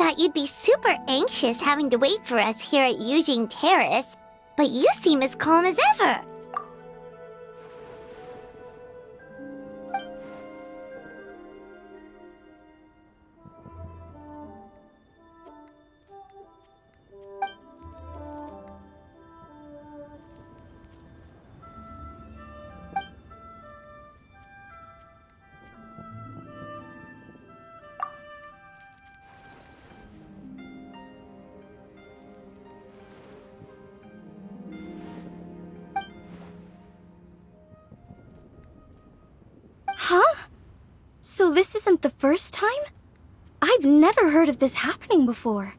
thought you'd be super anxious having to wait for us here at Eugene Terrace, but you seem as calm as ever. Huh? So this isn't the first time? I've never heard of this happening before.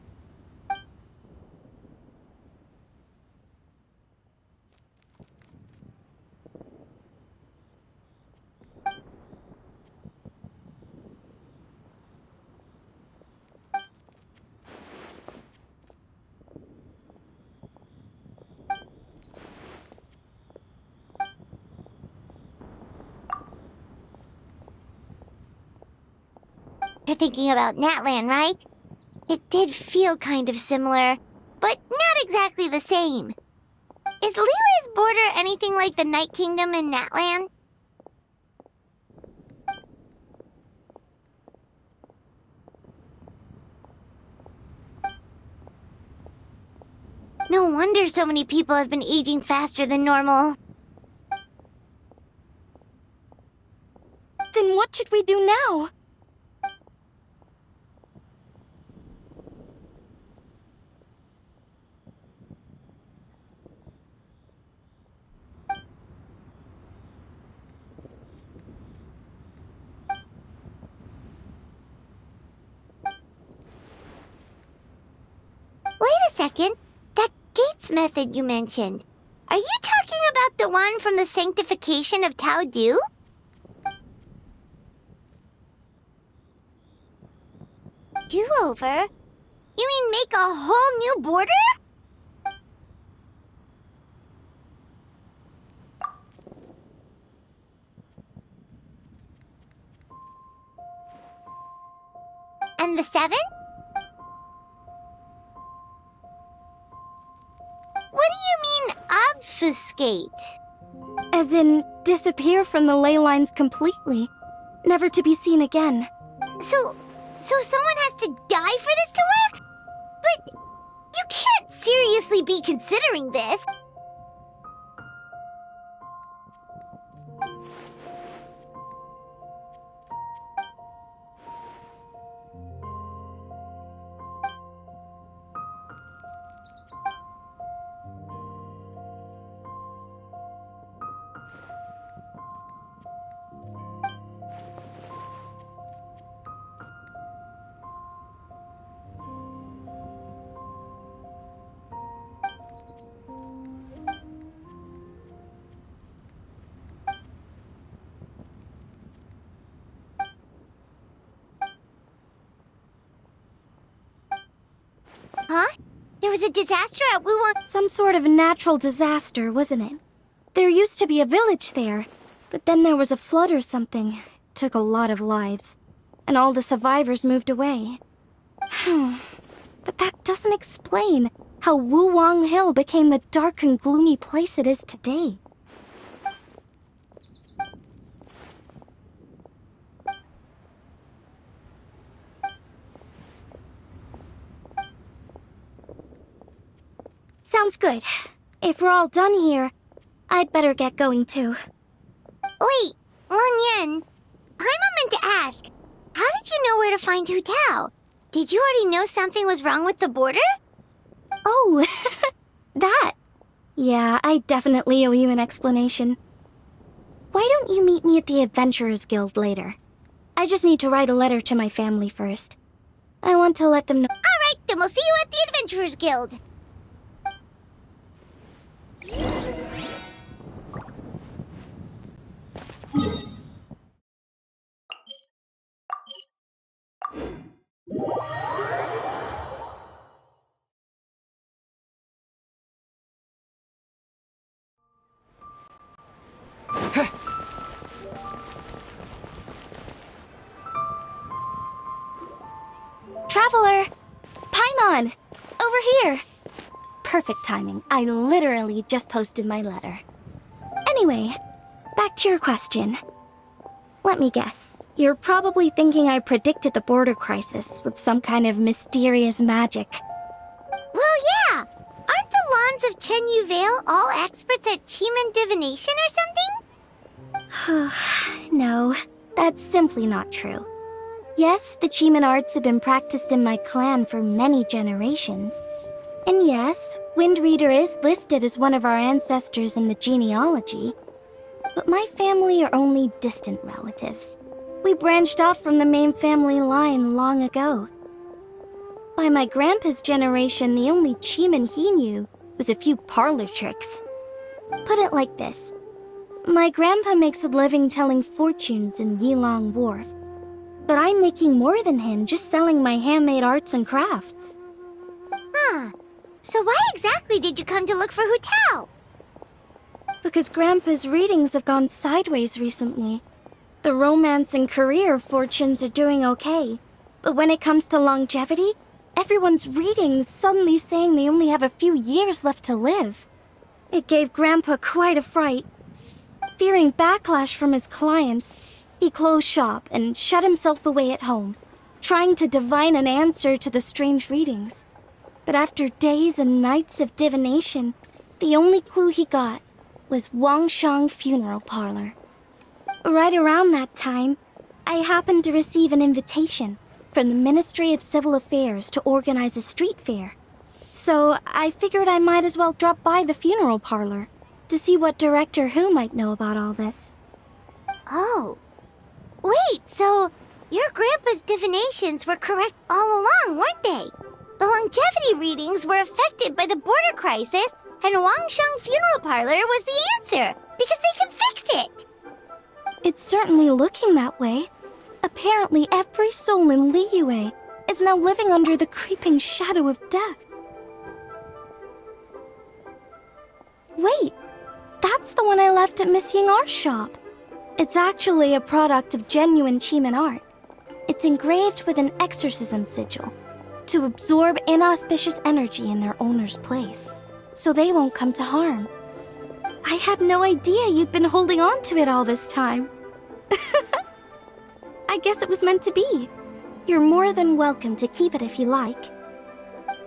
You're thinking about Natlan, right? It did feel kind of similar, but not exactly the same. Is Leela's border anything like the Night Kingdom in Natlan? No wonder so many people have been aging faster than normal. Then what should we do now? Wait a second. That Gates method you mentioned. Are you talking about the one from the sanctification of Tao Du? Do-over? You mean make a whole new border? And the 7? What do you mean, obfuscate? As in, disappear from the ley lines completely, never to be seen again. So someone has to die for this to work? But you can't seriously be considering this. Huh? There was a disaster at Wuwang. Some sort of natural disaster, wasn't it? There used to be a village there, but then there was a flood or something. It took a lot of lives, and all the survivors moved away. But that doesn't explain how Wuwang Hill became the dark and gloomy place it is today. Sounds good. If we're all done here, I'd better get going too. Wait, Lun Yen. Paimon meant to ask, how did you know where to find Hu Tao? Did you already know something was wrong with the border? Oh, that. Yeah, I definitely owe you an explanation. Why don't you meet me at the Adventurers Guild later? I just need to write a letter to my family first. I want to let them know. Alright, then we'll see you at the Adventurers Guild. Traveler, on! Over here! Perfect timing. I literally just posted my letter. Anyway, back to your question. Let me guess. You're probably thinking I predicted the border crisis with some kind of mysterious magic. Well, yeah. Aren't the lawns of Chen Yu Vale all experts at Chiman divination or something? No, that's simply not true. Yes, the Chiman arts have been practiced in my clan for many generations. And yes, Wind Reader is listed as one of our ancestors in the genealogy. But my family are only distant relatives. We branched off from the main family line long ago. By my grandpa's generation, the only Chiman he knew was a few parlor tricks. Put it like this. My grandpa makes a living telling fortunes in Yilong Wharf. But I'm making more than him just selling my handmade arts and crafts. Huh. So why exactly did you come to look for Hu Tao? Because Grandpa's readings have gone sideways recently. The romance and career fortunes are doing okay. But when it comes to longevity, everyone's readings suddenly saying they only have a few years left to live. It gave Grandpa quite a fright. Fearing backlash from his clients, he closed shop and shut himself away at home, trying to divine an answer to the strange readings. But after days and nights of divination, the only clue he got was Wangshang Funeral Parlor. Right around that time, I happened to receive an invitation from the Ministry of Civil Affairs to organize a street fair. So I figured I might as well drop by the funeral parlor to see what Director Hu might know about all this. Oh. Wait, so your grandpa's divinations were correct all along, weren't they? The longevity readings were affected by the border crisis, and Wangsheng Funeral Parlor was the answer, because they can fix it! It's certainly looking that way. Apparently every soul in Liyue is now living under the creeping shadow of death. Wait, that's the one I left at Miss Yingar's shop. It's actually a product of genuine Chiman art. It's engraved with an exorcism sigil to absorb inauspicious energy in their owner's place, so they won't come to harm. I had no idea you'd been holding on to it all this time. I guess it was meant to be. You're more than welcome to keep it if you like.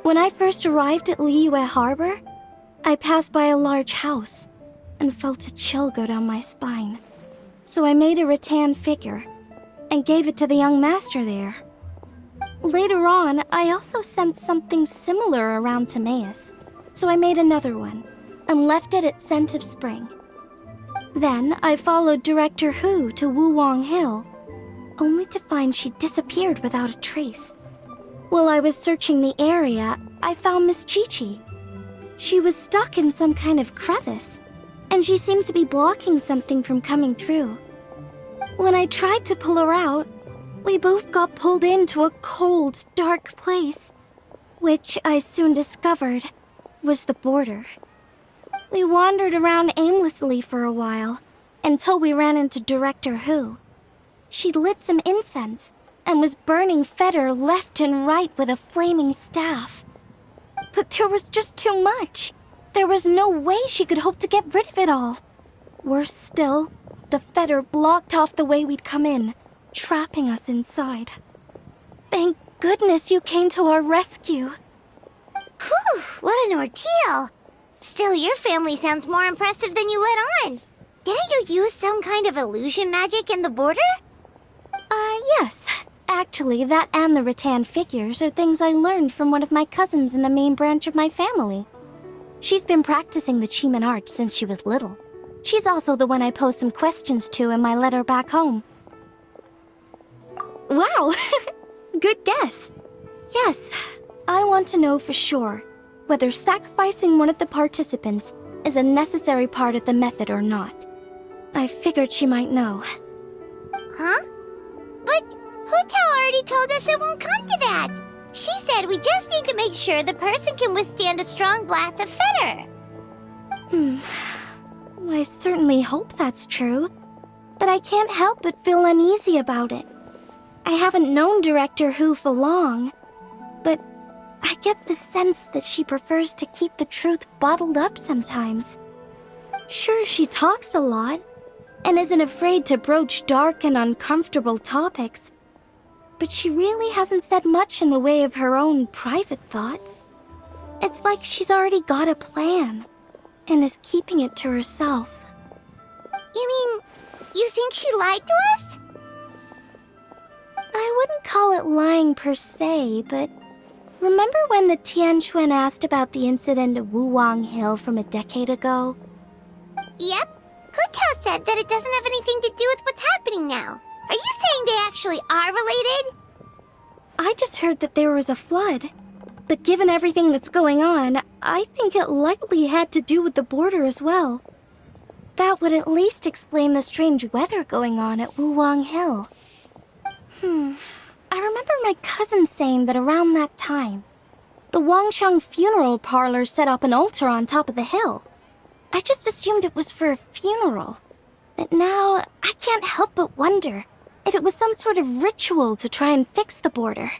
When I first arrived at Liyue Harbor, I passed by a large house and felt a chill go down my spine. So I made a rattan figure and gave it to the young master there. Later on, I also sensed something similar around Timaeus, so I made another one and left it at Scent of Spring. Then I followed Director Hu to Wuwang Hill, only to find she disappeared without a trace. While I was searching the area, I found Miss Chi-Chi. She was stuck in some kind of crevice, and she seemed to be blocking something from coming through. When I tried to pull her out, we both got pulled into a cold, dark place, which I soon discovered was the border. We wandered around aimlessly for a while, until we ran into Director Hu. She'd lit some incense and was burning Feder left and right with a flaming staff. But there was just too much. There was no way she could hope to get rid of it all. Worse still, the Feder blocked off the way we'd come in, trapping us inside. Thank goodness you came to our rescue. Whew, what an ordeal! Still, your family sounds more impressive than you let on. Didn't you use some kind of illusion magic in the border? Yes. Actually, that and the rattan figures are things I learned from one of my cousins in the main branch of my family. She's been practicing the Chiman art since she was little. She's also the one I posed some questions to in my letter back home. Wow! Good guess. Yes, I want to know for sure whether sacrificing one of the participants is a necessary part of the method or not. I figured she might know. Huh? But Hu Tao already told us it won't come to that. She said we just need to make sure the person can withstand a strong blast of Feder. I certainly hope that's true, but I can't help but feel uneasy about it. I haven't known Director Hu for long, but I get the sense that she prefers to keep the truth bottled up sometimes. Sure, she talks a lot, and isn't afraid to broach dark and uncomfortable topics, but she really hasn't said much in the way of her own private thoughts. It's like she's already got a plan, and is keeping it to herself. You mean, you think she lied to us? I wouldn't call it lying per se, but remember when the Tianquan asked about the incident at Wuwang Hill from a decade ago? Yep. Hu Tao said that it doesn't have anything to do with what's happening now. Are you saying they actually are related? I just heard that there was a flood. But given everything that's going on, I think it likely had to do with the border as well. That would at least explain the strange weather going on at Wuwang Hill. I remember my cousin saying that around that time, the Wangsheng funeral parlor set up an altar on top of the hill. I just assumed it was for a funeral. But now, I can't help but wonder if it was some sort of ritual to try and fix the border.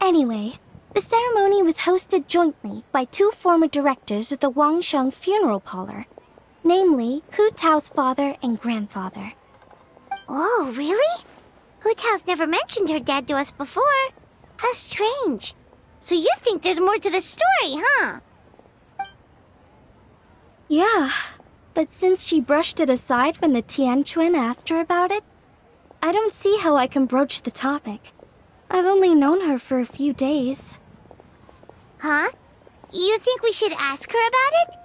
Anyway, the ceremony was hosted jointly by two former directors of the Wangsheng funeral parlor, namely Hu Tao's father and grandfather. Oh, really? Hu Tao's never mentioned her dad to us before. How strange. So you think there's more to the story, huh? Yeah, but since she brushed it aside when the Tianquan asked her about it, I don't see how I can broach the topic. I've only known her for a few days. Huh? You think we should ask her about it?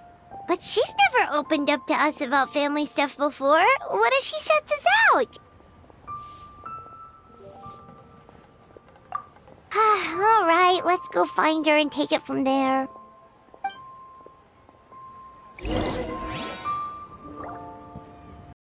But she's never opened up to us about family stuff before. What if she shuts us out? All right, let's go find her and take it from there.